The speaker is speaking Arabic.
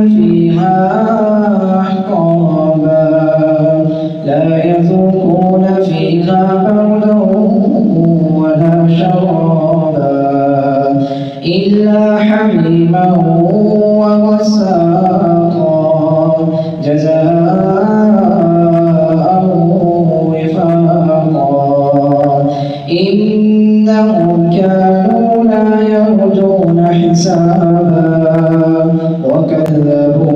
فيها أحقابا لا يذوقون فيها بردا ولا شرابا إلا حميما وغساقا جزاء وفاقا إنهم كانوا لا يرجون حسابا وكذبوا